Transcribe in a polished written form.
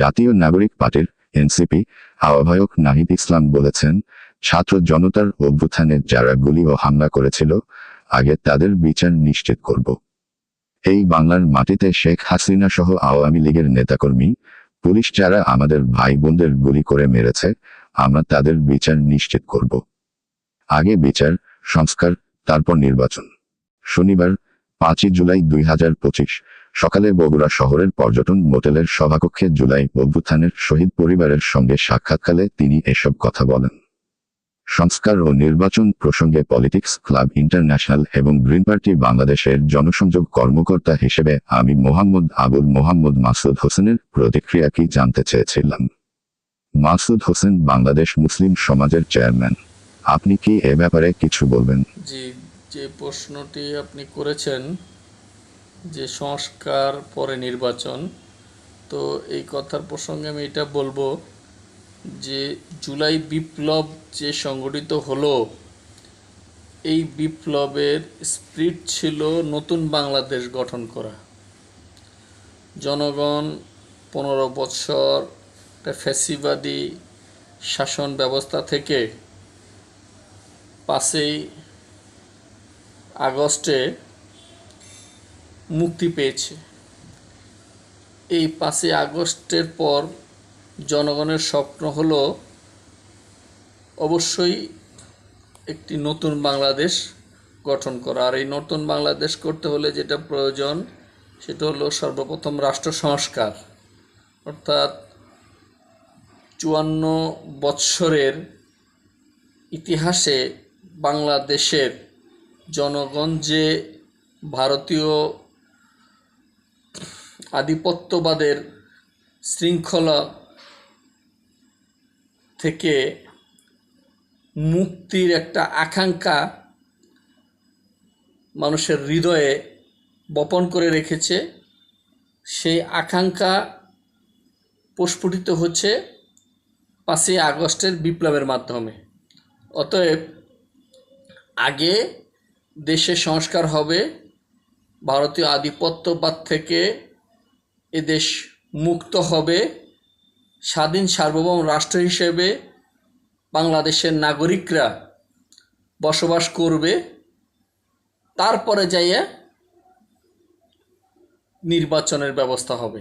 জাতীয় নাগরিক পার্টির এনসিপি আহ্বায়ক নাহিদ ইসলাম বলেছেন, ছাত্র জনতার অভ্যুত্থানে যারা গুলি ও হামলা করেছিল, আগে তাদের বিচার নিশ্চিত করব। এই বাংলার মাটিতে শেখ হাসিনা সহ আওয়ামী লীগের নেতাকর্মী, পুলিশ যারা আমাদের ভাই বোনদের গুলি করে মেরেছে, আমরা তাদের বিচার নিশ্চিত করব। আগে বিচার, সংস্কার, তারপর নির্বাচন। শনিবার 5 জুলাই 2025 সকালে বগুড়া শহরের পর্যটন মোটেলের সভাকক্ষে জুলাই অভ্যুত্থানের শহীদ পরিবারের সঙ্গে সাক্ষাৎকালে তিনি এসব কথা বলেন। সংস্কার ও নির্বাচন প্রসঙ্গে পলিটিক্স ক্লাব ইন্টারন্যাশনাল এবং গ্রিন পার্টি বাংলাদেশের জনসংযোগ কর্মকর্তা হিসেবে আমি আবুল মোহাম্মদ মাসুদ হোসেনের প্রতিক্রিয়া কি জানতে চেয়েছিলাম। মাসুদ হোসেন বাংলাদেশ মুসলিম সমাজের চেয়ারম্যান, আপনি কি এ ব্যাপারে কিছু বলবেন? জি, যে প্রশ্নটি আপনি করেছেন যে সংস্কার পরে নির্বাচন, তো এই কথার প্রসঙ্গে আমি এটা বলবো যে জুলাই বিপ্লব যে সংগঠিত হলো, এই বিপ্লবের স্পিরিট ছিল নতুন বাংলাদেশ গঠন করা। জনগণ 15 বছর ফ্যাসিবাদী শাসন ব্যবস্থা থেকে 5ই আগস্টে মুক্তি পেয়েছে। এই 5ই আগস্টের পর জনগণের স্বপ্ন হলো অবশ্যই একটি নতুন বাংলাদেশ গঠন করা। আর এই নতুন বাংলাদেশ করতে হলে যেটা প্রয়োজন সেটা হলো সর্বপ্রথম রাষ্ট্র সংস্কার, অর্থাৎ 54 বৎসরের ইতিহাসে বাংলাদেশের জনগণ যে ভারতীয় আধিপত্যবাদের শৃঙ্খলা থেকে মুক্তির একটা আকাঙ্ক্ষা মানুষের হৃদয়ে বপন করে রেখেছে, সেই আকাঙ্ক্ষা প্রস্ফুটিত হচ্ছে 5ই আগস্টের বিপ্লবের মাধ্যমে। অতএব আগে দেশে সংস্কার হবে, ভারতীয় আধিপত্যবাদ থেকে এদেশ মুক্ত হবে, স্বাধীন সার্বভৌম রাষ্ট্র হিসেবে বাংলাদেশের নাগরিকরা বসবাস করবে, তারপরে যাইয়া নির্বাচনের ব্যবস্থা হবে।